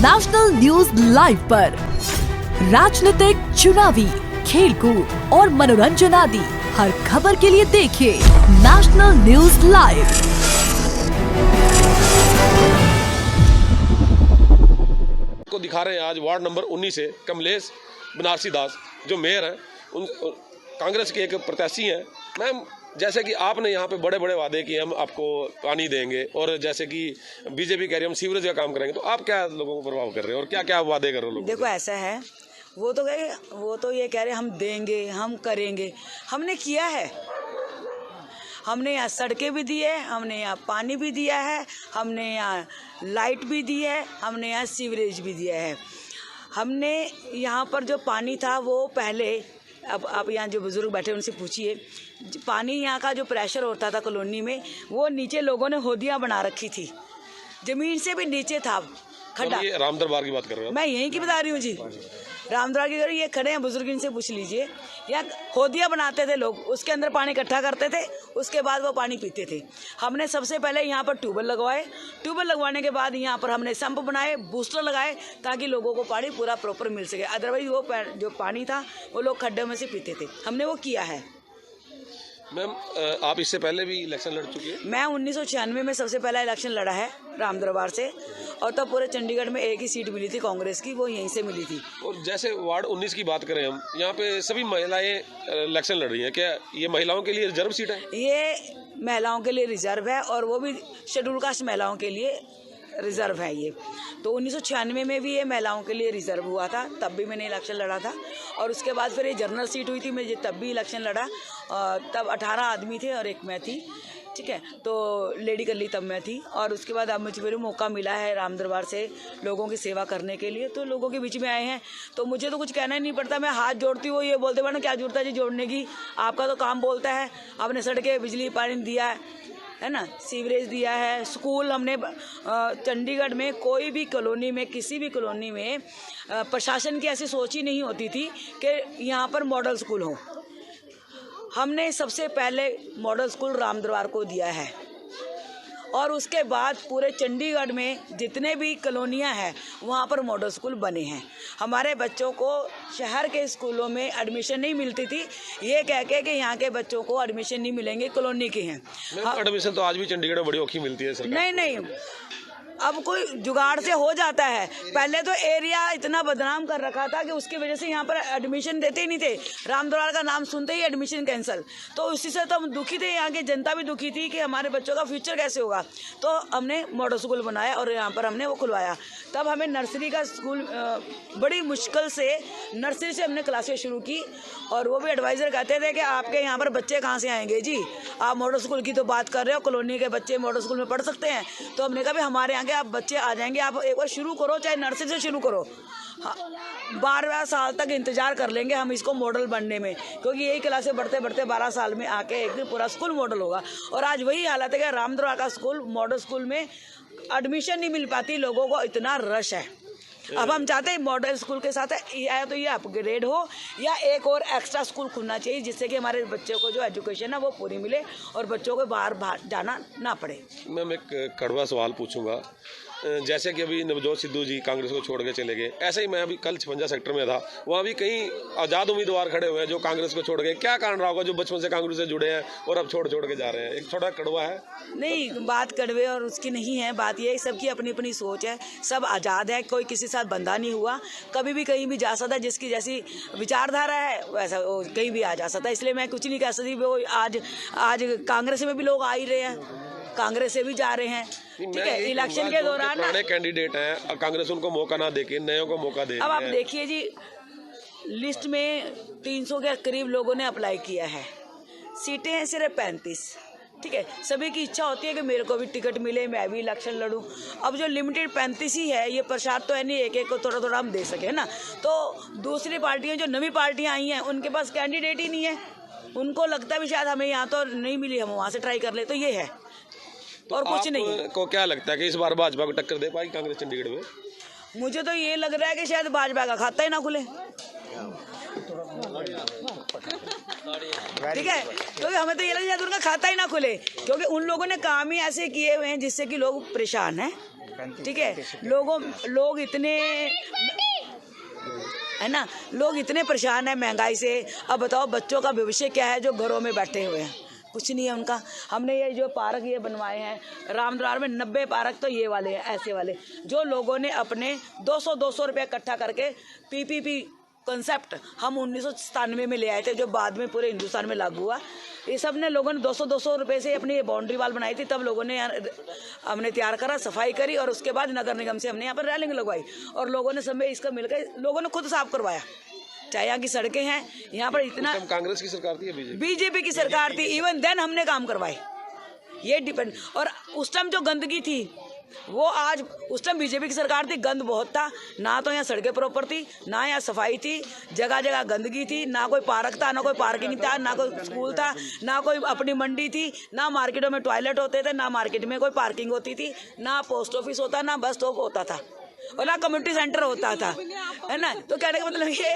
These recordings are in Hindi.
नेशनल न्यूज लाइव पर राजनीतिक, चुनावी, खेलकूद और मनोरंजन आदि हर खबर के लिए देखिए नेशनल न्यूज लाइव। को दिखा रहे हैं आज वार्ड नंबर 19 से कमलेश बनारसी दास जो मेयर हैं, उन कांग्रेस के एक प्रत्याशी हैं। मैम, जैसे कि आपने यहाँ पे बड़े बड़े वादे किए, हम आपको पानी देंगे, और जैसे कि बीजेपी कह रही है हम सीवरेज का काम करेंगे, तो आप क्या लोगों को प्रभाव कर रहे हो और क्या क्या वादे कर रहे हो लोगों? देखो ऐसा है, वो तो ये कह रहे हम देंगे, हम करेंगे। हमने किया है, हमने यहाँ सड़कें भी दी है, हमने यहाँ पानी भी दिया है, हमने यहाँ लाइट भी दी है, हमने यहाँ सीवरेज भी दिया है। हमने यहाँ पर जो पानी था वो पहले, अब आप यहाँ जो बुजुर्ग बैठे उनसे पूछिए, पानी यहाँ का जो प्रेशर होता था कॉलोनी में, वो नीचे लोगों ने होदियाँ बना रखी थी, ज़मीन से भी नीचे था खड्डा। ये राम दरबार की बात कर रहे हो? मैं यहीं की बता रही हूँ जी, रामदरबार की। ये खड़े हैं बुजुर्ग, इनसे पूछ लीजिए। यहाँ होदियाँ बनाते थे लोग, उसके अंदर पानी इकट्ठा करते थे, उसके बाद वो पानी पीते थे। हमने सबसे पहले यहाँ पर ट्यूबवेल लगवाए, ट्यूबवेल लगवाने के बाद यहाँ पर हमने संप बनाए, बूस्टर लगाए, ताकि लोगों को पानी पूरा प्रॉपर मिल सके। अदरवाइज वो जो पानी था वो लोग खड्डे में से पीते थे। हमने वो किया है। मैम, आप इससे पहले भी इलेक्शन लड़ चुकी है? मैं 1996 में सबसे पहला इलेक्शन लड़ा है राम दरबार से, और तब पूरे चंडीगढ़ में एक ही सीट मिली थी कांग्रेस की, वो यहीं से मिली थी। और जैसे वार्ड 19 की बात करें हम, यहाँ पे सभी महिलाएं इलेक्शन लड़ रही हैं, क्या ये महिलाओं के लिए रिजर्व सीट है? ये महिलाओं के लिए रिजर्व है, और वो भी शेड्यूल कास्ट महिलाओं के लिए रिजर्व है ये। तो 1996 में भी ये महिलाओं के लिए रिजर्व हुआ था, तब भी मैंने इलेक्शन लड़ा था। और उसके बाद फिर ये जनरल सीट हुई थी, मैं तब भी इलेक्शन लड़ा। तब 18 आदमी थे और एक मैं थी, ठीक है, तो लेडी कर ली तब मैं थी। और उसके बाद अब मुझे फिर मौका मिला है राम दरबार से लोगों की सेवा करने के लिए, तो लोगों के बीच में आए हैं, तो मुझे तो कुछ कहना ही नहीं पड़ता। मैं हाथ जोड़ती हूँ, ये बोलते मैडम क्या जरूरत है जी जोड़ने की, आपका तो काम बोलता है। आपने सड़कें, बिजली, पानी दिया है ना, सीवरेज दिया है, स्कूल हमने चंडीगढ़ में कोई भी कॉलोनी में, किसी भी कॉलोनी में प्रशासन की ऐसी सोच ही नहीं होती थी कि यहाँ पर मॉडल स्कूल हो। हमने सबसे पहले मॉडल स्कूल राम दरबार को दिया है, और उसके बाद पूरे चंडीगढ़ में जितने भी कॉलोनियाँ हैं वहाँ पर मॉडल स्कूल बने हैं। हमारे बच्चों को शहर के स्कूलों में एडमिशन नहीं मिलती थी, ये कह के कि यहाँ के बच्चों को एडमिशन नहीं मिलेंगे, कॉलोनी के हैं। एडमिशन तो आज भी चंडीगढ़ में बड़ी औखी मिलती है सरकार। नहीं, अब कोई जुगाड़ से हो जाता है। पहले तो एरिया इतना बदनाम कर रखा था कि उसकी वजह से यहाँ पर एडमिशन देते ही नहीं थे। राम दरबार का नाम सुनते ही एडमिशन कैंसिल, तो उसी से तो हम दुखी थे, यहाँ की जनता भी दुखी थी कि हमारे बच्चों का फ्यूचर कैसे होगा। तो हमने मॉडल स्कूल बनाया और यहाँ पर हमने वो खुलवाया। तब हमें नर्सरी का स्कूल, बड़ी मुश्किल से नर्सरी से हमने क्लासेस शुरू की, और वो भी एडवाइज़र कहते थे कि आपके यहाँ पर बच्चे कहाँ से आएंगे जी, आप मॉडल स्कूल की तो बात कर रहे हो, कॉलोनी के बच्चे मॉडल स्कूल में पढ़ सकते हैं। तो हमने कहा भी हमारे यहाँ के आप बच्चे आ जाएंगे, आप एक बार शुरू करो, चाहे नर्सरी से शुरू करो। 12 साल तक इंतजार कर लेंगे हम इसको मॉडल बनने में, क्योंकि यही क्लास से बढ़ते बढ़ते 12 साल में आके एक दिन पूरा स्कूल मॉडल होगा। और आज वही हालत है कि राम दरबार का स्कूल, मॉडल स्कूल में एडमिशन नहीं मिल पाती, लोगों को इतना रश है। अब हम चाहते हैं मॉडल स्कूल के साथ या तो ये अपग्रेड हो, या एक और एक्स्ट्रा स्कूल खुलना चाहिए, जिससे कि हमारे बच्चों को जो एजुकेशन है वो पूरी मिले और बच्चों को बाहर जाना ना पड़े। मैं एक कड़वा सवाल पूछूंगा। जैसे कि अभी नवजोत सिद्धू जी कांग्रेस को छोड़ के चले गए, ऐसे ही मैं अभी कल 56 सेक्टर में था, वहाँ भी कई आज़ाद उम्मीदवार खड़े हुए हैं जो कांग्रेस को छोड़ गए। क्या कारण रहा होगा जो बचपन से कांग्रेस से जुड़े हैं और अब छोड़ के जा रहे हैं? एक थोड़ा कड़वा है। नहीं, बात कड़वे और उसकी नहीं है, बात ये है सबकी अपनी अपनी सोच है, सब आज़ाद है, कोई किसी साथ बंधा नहीं हुआ, कभी भी कहीं भी जा सकता है। जिसकी जैसी विचारधारा है वैसा वो कहीं भी आ जा सकता है, इसलिए मैं कुछ नहीं कह सकती। वो आज कांग्रेस में भी लोग आ ही रहे हैं, कांग्रेस से भी जा रहे हैं, ठीक है। इलेक्शन के दौरान पुराने कैंडिडेट हैं, कांग्रेस उनको मौका ना देके नयों को मौका दे। अब आप देखिए जी, लिस्ट में 300 के करीब लोगों ने अप्लाई किया है, सीटें हैं सिर्फ 35, ठीक है। सभी की इच्छा होती है कि मेरे को भी टिकट मिले, मैं भी इलेक्शन लड़ूं। अब जो लिमिटेड 35 ही है, ये प्रसाद तो है नहीं एक को थोड़ा थोड़ा हम दे सके ना। तो दूसरी पार्टियां, जो नवी पार्टियां आई हैं, उनके पास कैंडिडेट ही नहीं है, उनको लगता है भी शायद हमें यहाँ तो नहीं मिली, हम वहाँ से ट्राई कर ले, तो ये है और कुछ नहीं। को क्या लगता है कि इस बार भाजपा को टक्कर दे पाएगी कांग्रेस चंडीगढ़ में? मुझे तो ये लग रहा है कि शायद भाजपा का खाता ही ना खुले, ठीक है, क्योंकि हमें तो ये लग रहा है उनका खाता ही ना खुले, क्योंकि उन लोगों ने काम ही ऐसे किए हुए हैं जिससे कि लोग परेशान हैं। ठीक है। लोग इतने है ना, लोग इतने परेशान हैं महंगाई से। अब बताओ बच्चों का भविष्य क्या है जो घरों में बैठे हुए हैं, कुछ नहीं है उनका। हमने ये जो पार्क ये बनवाए हैं रामद्वार में, 90 पार्क तो ये वाले हैं, ऐसे वाले जो लोगों ने अपने 200 रुपये इकट्ठा करके पीपीपी कंसेप्ट हम 1997 में ले आए थे, जो बाद में पूरे हिंदुस्तान में लागू हुआ। ये सब ने लोगों ने 200 रुपये से अपनी ये बाउंड्री वाल बनाई थी, तब लोगों ने हमने तैयार करा, सफाई करी और उसके बाद नगर निगम से हमने यहाँ पर रेलिंग लगवाई और लोगों ने सब में इसका मिलकर लोगों ने खुद साफ करवाया। चाहे यहाँ की सड़कें हैं, यहाँ पर इतना कांग्रेस की सरकार थी, बीजेपी की सरकार थी, इवन देन हमने काम करवाए, ये डिपेंड। और उस टाइम जो गंदगी थी वो आज, उस टाइम बीजेपी की सरकार थी, गंद बहुत था, ना तो यहाँ सड़कें प्रॉपर थी, ना यहाँ सफाई थी, जगह जगह गंदगी थी, ना कोई पार्क था, ना कोई पार्किंग था, ना कोई स्कूल था, ना कोई अपनी मंडी थी, ना मार्केटों में टॉयलेट होते थे, ना मार्केट में कोई पार्किंग होती थी, ना पोस्ट ऑफिस होता, ना बस स्टॉप होता था और ना कम्युनिटी सेंटर होता था, है ना। तो कहने का मतलब ये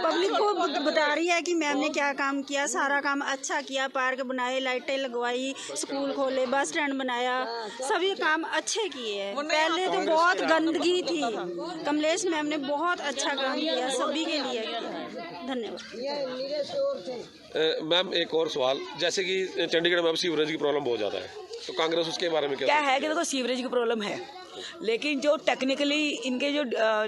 पब्लिक को बता रही है कि मैम ने क्या काम किया, सारा काम अच्छा किया, पार्क बनाए, लाइटें लगवाई, स्कूल खोले, बस स्टैंड बनाया, सभी काम अच्छे किए हैं। पहले तो बहुत गंदगी थी, कमलेश मैम ने बहुत अच्छा काम किया, सभी के लिए धन्यवाद। मैम एक और सवाल, जैसे कि चंडीगढ़ में अब सीवरेज की प्रॉब्लम बहुत ज़्यादा है, तो कांग्रेस उसके बारे में क्या है कि देखो सीवरेज की प्रॉब्लम है, लेकिन जो टेक्निकली इनके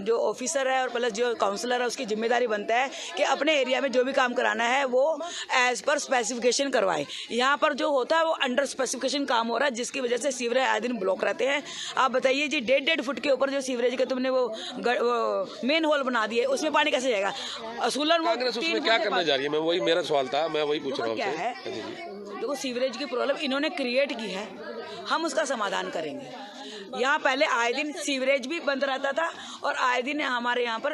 जो ऑफिसर है और प्लस जो काउंसलर है उसकी जिम्मेदारी बनता है कि अपने एरिया में जो भी काम कराना है वो एज पर स्पेसिफिकेशन करवाए। यहाँ पर जो होता है वो अंडर स्पेसिफिकेशन काम हो रहा है, जिसकी वजह से सीवरेज आए दिन ब्लॉक रहते हैं। आप बताइए जी, 1.5 फुट के ऊपर जो सीवरेज के तुमने वो मेन होल बना दिए, उसमें पानी कैसे जाएगा? असूलन कांग्रेस उसमें क्या करने जा रही है? मैं वही, मेरा सवाल था, मैं वही पूछ रहा हूँ। क्या है, देखो सीवरेज की प्रॉब्लम इन्होंने क्रिएट की है, हम उसका समाधान करेंगे। यहाँ पहले आए दिन सीवरेज भी बंद रहता था और आए दिन हमारे यहाँ पर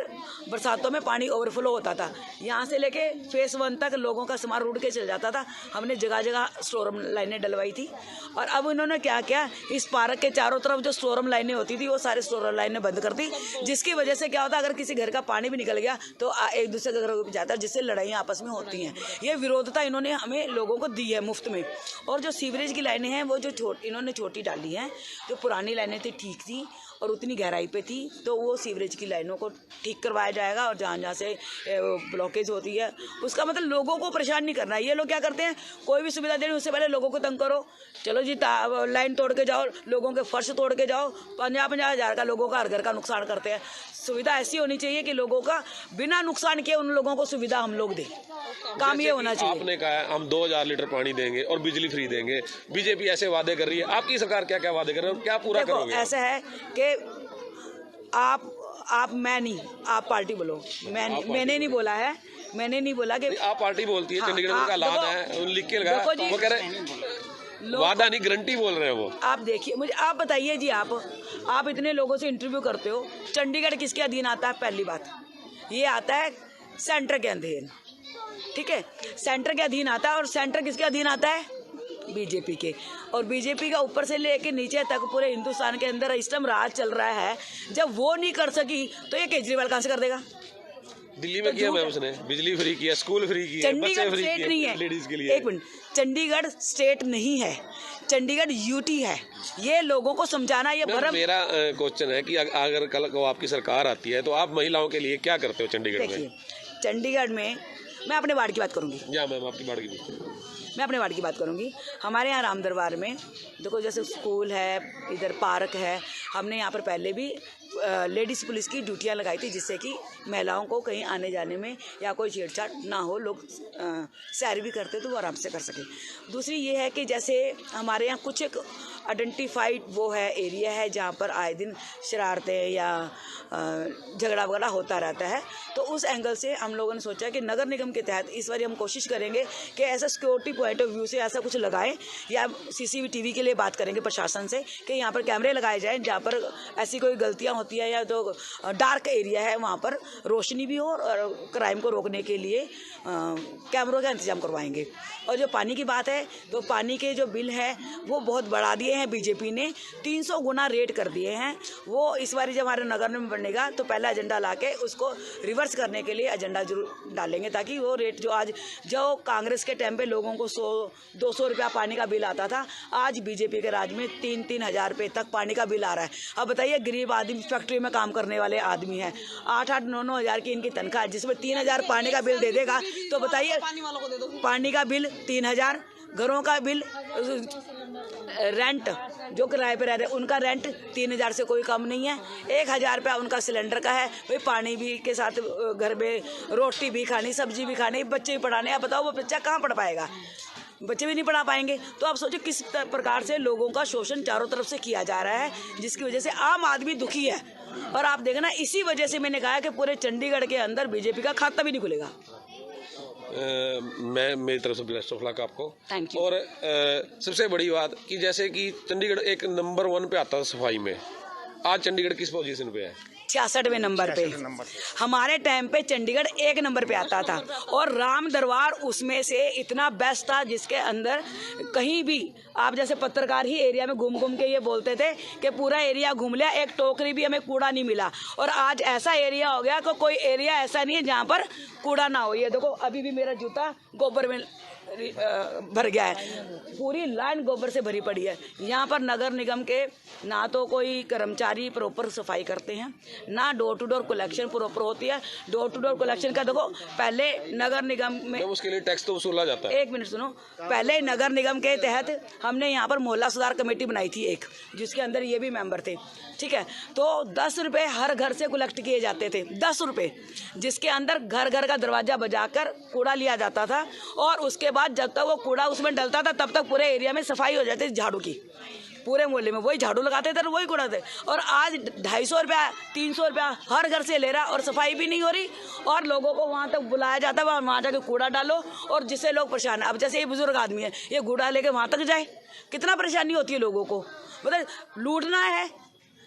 बरसातों में पानी ओवरफ्लो होता था। यहाँ से लेके फेस 1 तक लोगों का सामान रुड़ के चल जाता था। हमने जगह जगह स्टोरम लाइनें डलवाई थी और अब उन्होंने क्या किया, इस पार्क के चारों तरफ जो स्टोरम लाइनें होती थी वो सारे स्टोरम लाइनें बंद कर दी, जिसकी वजह से क्या होता, अगर किसी घर का पानी भी निकल गया तो एक दूसरे के घर जाता है, जिससे लड़ाइयाँ आपस में होती हैं। ये विरोधता इन्होंने हमें लोगों को दी है मुफ्त में। और जो सीवरेज की लाइनें हैं वो जो इन्होंने छोटी डाली हैं, जो पुरानी लाइनें थी ठीक थी और उतनी गहराई पे थी, तो वो सीवरेज की लाइनों को ठीक करवाया जाएगा। और जहाँ जहाँ से ब्लॉकेज होती है उसका मतलब लोगों को परेशान नहीं करना है। ये लोग क्या करते हैं, कोई भी सुविधा देनी उससे पहले लोगों को तंग करो, चलो जी लाइन तोड़ के जाओ, लोगों के फर्श तोड़ के जाओ, 50-50 हज़ार का लोगों का हर घर का नुकसान करते हैं। सुविधा ऐसी होनी चाहिए कि लोगों का बिना नुकसान किए उन लोगोों को सुविधा हम लोग दें, काम ये होना चाहिए। आपने कहा हम 2000 लीटर पानी देंगे और बिजली फ्री देंगे, बीजेपी ऐसे वादे कर रही है, आपकी सरकार क्या क्या वादे कर रही है, क्या पूरा करोगे? ऐसा है कि आप मैं नहीं, आप पार्टी बोलो, मैंने नहीं बोला है, मैंने नहीं बोला कि आप पार्टी बोलती है। चंडीगढ़ का ऐलान है, लिख के लगा, वो कह रहे वादा नहीं गारंटी बोल रहे हैं वो। आप देखिए, मुझे आप बताइए जी, आप इतने लोगों से इंटरव्यू करते हो, चंडीगढ़ किसके अधीन आता है? पहली बात ये आता है सेंटर के अधीन, ठीक है, सेंटर के अधीन आता है। और सेंटर किसके अधीन आता है? बीजेपी के। और बीजेपी का ऊपर से लेके नीचे तक पूरे हिंदुस्तान के अंदर इस टाइम राज चल रहा है। जब वो नहीं कर सकी तो ये केजरीवाल कहाँ से कर देगा? दिल्ली में किया मैम उसने, बिजली फ्री किया, स्कूल फ्री किया, बसें फ्री स्टेट नहीं है, लेडीज के लिए। एक मिनट, चंडीगढ़ स्टेट नहीं है, चंडीगढ़ यूटी है। ये लोगों को समझाना, ये भरम। मेरा क्वेश्चन है कि अगर कल को आपकी सरकार आती है तो आप महिलाओं के लिए क्या करते हो चंडीगढ़ में? चंडीगढ़ में मैं अपने वार्ड की बात करूंगी। मैम आपकी वार्ड की, मैं अपने वार्ड की बात करूंगी। हमारे यहाँ राम दरबार में देखो, जैसे स्कूल है, इधर पार्क है, हमने यहाँ पर पहले भी लेडीज़ पुलिस की ड्यूटियाँ लगाई थी, जिससे कि महिलाओं को कहीं आने जाने में या कोई छेड़छाड़ ना हो, लोग सैर भी करते तो वो आराम से कर सकें। दूसरी ये है कि जैसे हमारे यहाँ कुछ एक आइडेंटिफाइड वो है, एरिया है जहाँ पर आए दिन शरारतें या झगड़ा वगड़ा होता रहता है। तो उस एंगल से हम लोगों ने सोचा कि नगर निगम के तहत इस बार हम कोशिश करेंगे कि ऐसा सिक्योरिटी पॉइंट ऑफ व्यू से ऐसा कुछ लगाएं, या CCTV के लिए बात करेंगे प्रशासन से कि यहाँ पर कैमरे लगाए जाएं, जहाँ पर ऐसी कोई गलतियाँ होती है या तो डार्क एरिया है वहाँ पर रोशनी भी हो, और क्राइम को रोकने के लिए कैमरों का इंतजाम करवाएंगे। और जो पानी की बात है, तो पानी के जो बिल है वो बहुत बढ़ा दिए हैं बीजेपी ने 300 गुना रेट कर दिए हैं। वो इस बार जब हमारे नगर में बनेगा तो पहला एजेंडा लाके उसको रिवर्स करने के लिए एजेंडा जरूर डालेंगे, ताकि वो रेट जो कांग्रेस के टाइम पे लोगों को 100-200 रुपया पानी का बिल आता था, आज बीजेपी के राज में 3-3 हज़ार रुपये तक पानी का बिल आ रहा है। अब बताइए, गरीब आदमी फैक्ट्री में काम करने वाले आदमी हैं, 8-8, 9-9 हज़ार की इनकी तनख्वाह है, जिसमें 3,000 पानी का बिल दे देगा तो बताइए, पानी का बिल 3,000, घरों का बिल, रेंट जो किराए पे रहते हैं उनका रेंट 3,000 से कोई कम नहीं है। 1,000 रुपया उनका सिलेंडर का है। भाई पानी भी के साथ घर में रोटी भी खानी, सब्जी भी खानी, बच्चे भी पढ़ाने। अब बताओ वो बच्चा कहाँ पढ़ पाएगा? बच्चे भी नहीं पढ़ा पाएंगे। तो आप सोचो किस प्रकार से लोगों का शोषण चारों तरफ से किया जा रहा है, जिसकी वजह से आम आदमी दुखी है। और आप देखना, इसी वजह से मैंने कहा कि पूरे चंडीगढ़ के अंदर बीजेपी का खाता भी नहीं खुलेगा। मैं मेरी तरफ से बेस्ट ऑफ लक आपको। Thank you. और सबसे बड़ी बात कि जैसे कि चंडीगढ़ एक नंबर 1 पे आता था सफाई में, आज चंडीगढ़ किस पोजीशन पे है? 66वें नंबर पे। हमारे टाइम पे चंडीगढ़ 1 नंबर पे आता था, और राम दरबार उसमें से इतना बेस्ट था, जिसके अंदर कहीं भी आप जैसे पत्रकार ही एरिया में घूम घूम के ये बोलते थे कि पूरा एरिया घूम लिया, एक टोकरी भी हमें कूड़ा नहीं मिला। और आज ऐसा एरिया हो गया कि कोई एरिया ऐसा नहीं है जहाँ पर कूड़ा ना हो। ये देखो, अभी भी मेरा जूता गोबर में भर गया है, पूरी लाइन गोबर से भरी पड़ी है। यहाँ पर नगर निगम के ना तो कोई कर्मचारी प्रॉपर सफाई करते हैं, ना door to door collection proper होती है। डोर टू डोर कलेक्शन का देखो, पहले नगर निगम में उसके लिए टैक्स तो वसूला जाता है। एक मिनट सुनो, पहले नगर निगम के तहत हमने यहाँ पर मोहल्ला सुधार कमेटी बनाई थी एक, जिसके अंदर ये भी मेंबर थे, ठीक है। तो 10 रुपये हर घर से कलेक्ट किए जाते थे, 10 रुपये, जिसके अंदर घर घर का दरवाजा बजाकर कूड़ा लिया जाता था। और उसके बाद जब तक वो कूड़ा उसमें डलता था तब तक पूरे एरिया में सफाई हो जाती थी झाड़ू की। पूरे मोहल्ले में वही झाड़ू लगाते थे और वही कूड़ा थे। और आज 250 रुपया 300 रुपया हर घर से ले रहा, और सफाई भी नहीं हो रही, और लोगों को वहाँ तक बुलाया जाता है, वहाँ जाके कूड़ा डालो, और जिससे लोग परेशान है। अब जैसे ये बुजुर्ग आदमी है, ये कूड़ा लेके वहाँ तक जाए, कितना परेशानी होती है लोगों को। मतलब लूटना है,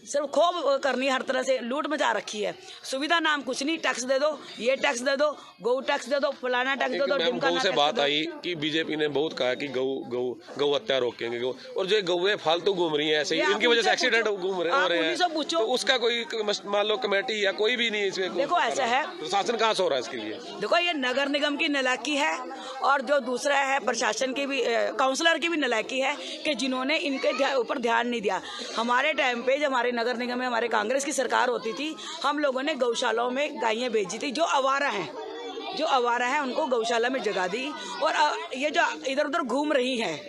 सिर्फ खूब करनी है, हर तरह से लूट मचा रखी है। सुविधा नाम कुछ नहीं, टैक्स दे दो, ये टैक्स दे दो, गौ टैक्स दे दो, फलाना टैक्स दे दो, गौ से बात आई कि बीजेपी ने बहुत कहा कि गौ हत्या रोकेंगे, गौ, और जो गौएं फालतू घूम रही हैं ऐसे ही, इनकी वजह से एक्सीडेंट हो रहे हैं। तो उसका कोई मान लो कमेटी या कोई भी नहीं इसमें। देखो ऐसा है, प्रशासन कहाँ से हो रहा है इसके लिए? देखो ये नगर निगम की नालायकी है, और जो दूसरा है प्रशासन की भी, काउंसलर की भी नालायकी है कि जिन्होंने इनके ऊपर ध्यान नहीं दिया। हमारे टाइम पे जब हमारे नगर निगम में हमारे कांग्रेस की सरकार होती थी, हम लोगों ने गौशालाओं में गायें भेजी थी। जो आवारा हैं उनको गौशाला में जगा दी। और ये जो इधर उधर घूम रही हैं,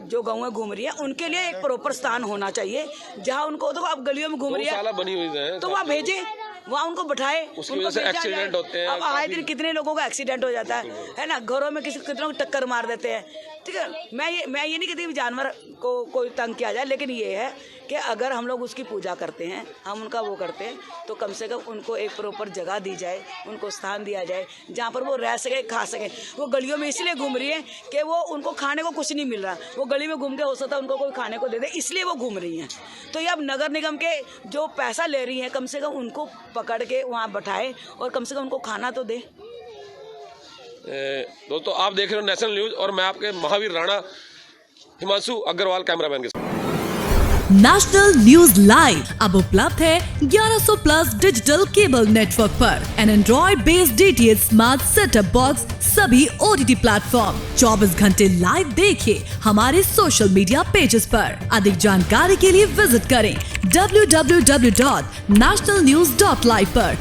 जो गौएं घूम रही है, उनके लिए एक प्रॉपर स्थान होना चाहिए जहां उनको, तो आप गलियों में घूम रही है बनी हुई है तो वहाँ भेजे, वहाँ उनको बैठाए, उसकी वजह से एक्सीडेंट होते हैं। अब आए दिन कितने लोगों का एक्सीडेंट हो जाता है ना, घरों में कितनों को टक्कर मार देते हैं, ठीक है। मैं ये नहीं कहती जानवर को कोई तंग किया जाए, लेकिन ये है कि अगर हम लोग उसकी पूजा करते हैं, हम उनका वो करते हैं, तो कम से कम उनको एक प्रॉपर जगह दी जाए, उनको स्थान दिया जाए जहाँ पर वो रह सके, खा सके। वो गलियों में इसलिए घूम रही है कि वो उनको खाने को कुछ नहीं मिल रहा, वो गली में घूम के हो सकता है उनको कोई खाने को दे दे, इसलिए वो घूम रही हैं। तो ये अब नगर निगम के जो पैसा ले रही हैं, कम से कम उनको पकड़ के वहाँ बैठाए और कम से कम उनको खाना तो दे। दोस्तों आप देख रहे हो नेशनल न्यूज, और मैं आपके महावीर राणा हिमांशु अग्रवाल कैमरामैन के साथ। नेशनल न्यूज लाइव अब उपलब्ध है 1100 प्लस डिजिटल केबल नेटवर्क पर। An android based DTH smart setup box, सभी OTT प्लेटफॉर्म। 24 घंटे लाइव देखिए हमारे सोशल मीडिया पेजेस पर। अधिक जानकारी के लिए विजिट करें www.nationalnews.live पर